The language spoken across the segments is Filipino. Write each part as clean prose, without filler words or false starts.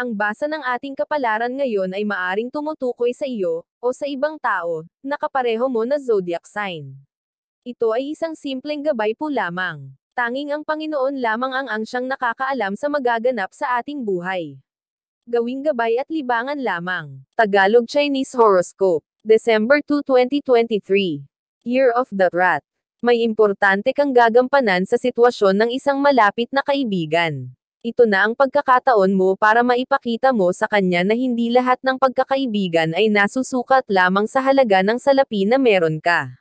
Ang basa ng ating kapalaran ngayon ay maaring tumutukoy sa iyo, o sa ibang tao, na kapareho mo na zodiac sign. Ito ay isang simpleng gabay po lamang. Tanging ang Panginoon lamang ang siyang nakakaalam sa magaganap sa ating buhay. Gawing gabay at libangan lamang. Tagalog Chinese Horoscope. December 2, 2023. Year of the Rat. May importante kang gagampanan sa sitwasyon ng isang malapit na kaibigan. Ito na ang pagkakataon mo para maipakita mo sa kanya na hindi lahat ng pagkakaibigan ay nasusukat lamang sa halaga ng salapi na meron ka.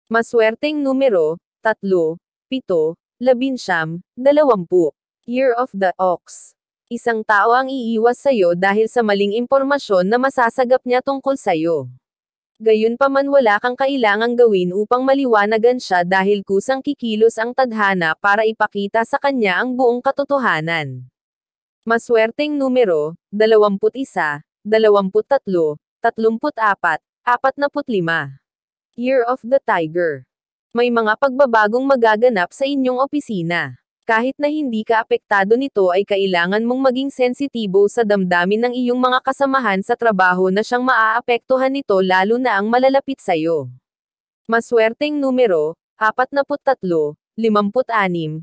Maswerteng numero, 3, 7, 11, 20. Year of the Ox. Isang tao ang iiwas sa'yo dahil sa maling impormasyon na masasagap niya tungkol sa'yo. Gayunpaman wala kang kailangang gawin upang maliwanagan siya dahil kusang kikilos ang tadhana para ipakita sa kanya ang buong katotohanan. Maswerteng numero, 21, 23, 34, 45. Year of the Tiger. May mga pagbabagong magaganap sa inyong opisina. Kahit na hindi ka apektado nito ay kailangan mong maging sensitibo sa damdamin ng iyong mga kasamahan sa trabaho na siyang maaapektuhan nito lalo na ang malalapit sa'yo. Maswerteng numero, 43, 56, 58,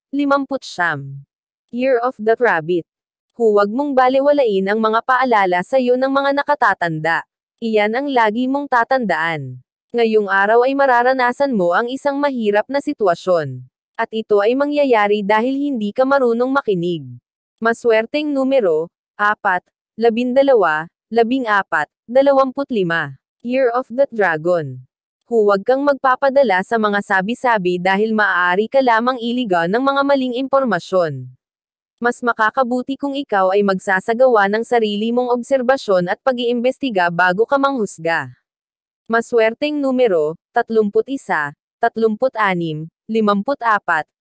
50. Year of the Rabbit. Huwag mong balewalain ang mga paalala sa'yo ng mga nakatatanda. Iyan ang lagi mong tatandaan. Ngayong araw ay mararanasan mo ang isang mahirap na sitwasyon. At ito ay mangyayari dahil hindi ka marunong makinig. Maswerteng numero, 4, 12, 14, 25. Year of the Dragon. Huwag kang magpapadala sa mga sabi-sabi dahil maaari ka lamang iligaw ng mga maling impormasyon. Mas makakabuti kung ikaw ay magsasagawa ng sarili mong obserbasyon at pag-iimbestiga bago ka manghusga. Maswerteng numero, 31, 36, 54,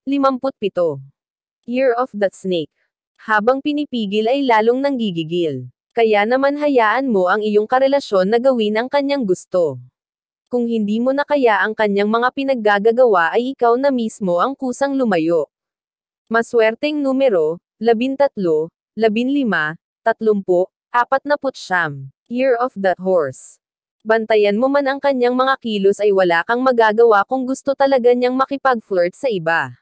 57. Year of the Snake. Habang pinipigil ay lalong nanggigigil. Kaya naman hayaan mo ang iyong karelasyon na gawin ang kanyang gusto. Kung hindi mo na kaya ang kanyang mga pinaggagawa ay ikaw na mismo ang kusang lumayo. Maswerteng numero, 13, 15, 30, 49. Year of the Horse. Bantayan mo man ang kanyang mga kilos ay wala kang magagawa kung gusto talaga niyang makipag-flirt sa iba.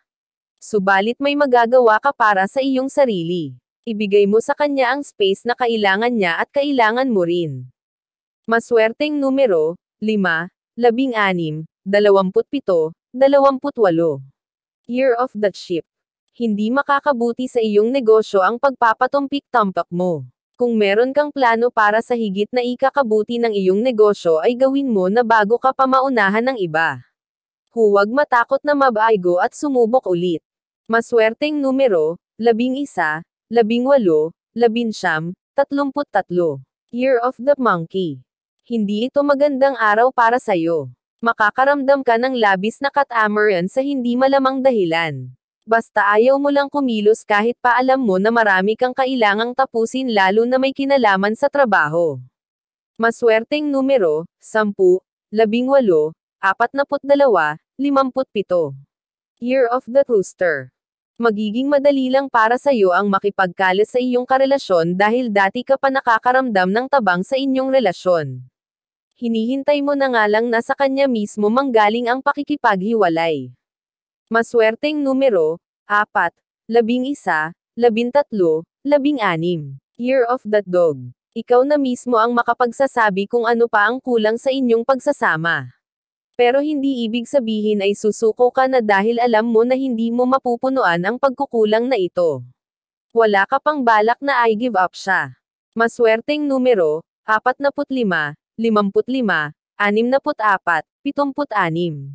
Subalit may magagawa ka para sa iyong sarili. Ibigay mo sa kanya ang space na kailangan niya at kailangan mo rin. Maswerteng numero, 5, 16, 27, 28. Year of the Sheep. Hindi makakabuti sa iyong negosyo ang pagpapatumpik-tampak mo. Kung meron kang plano para sa higit na ikakabuti ng iyong negosyo ay gawin mo na bago ka pa maunahan ng iba. Huwag matakot na mabago at sumubok ulit. Maswerteng numero, 11, 18, 19, 33. Year of the Monkey. Hindi ito magandang araw para sa'yo. Makakaramdam ka ng labis na katamaran sa hindi malamang dahilan. Basta ayaw mo lang kumilos kahit pa alam mo na marami kang kailangang tapusin lalo na may kinalaman sa trabaho. Maswerteng numero, 10, 18, 42, 57. Year of the Rooster. Magiging madali lang para sa'yo ang makipagkalat sa iyong karelasyon dahil dati ka pa nakakaramdam ng tabang sa inyong relasyon. Hinihintay mo na nga lang na sa kanya mismo manggaling ang pakikipaghiwalay. Maswerteng numero, 4, 11, 13, 16. Year of the Dog. Ikaw na mismo ang makapagsasabi kung ano pa ang kulang sa inyong pagsasama. Pero hindi ibig sabihin ay susuko ka na dahil alam mo na hindi mo mapupunuan ang pagkukulang na ito. Wala ka pang balak na I give up siya. Maswerteng numero, 45, 55, 64, 76.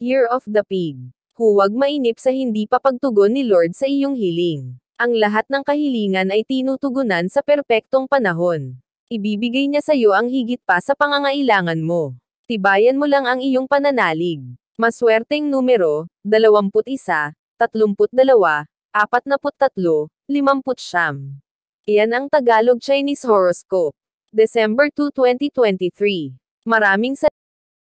Year of the Pig. Huwag mainip sa hindi pa pagtugon ni Lord sa iyong hiling. Ang lahat ng kahilingan ay tinutugunan sa perpektong panahon. Ibibigay niya sa iyo ang higit pa sa pangangailangan mo. Tibayan mo lang ang iyong pananalig. Maswerteng numero, 21, 32, 43, 50. Iyan ang Tagalog Chinese Horoscope. December 2, 2023. Maraming salamat.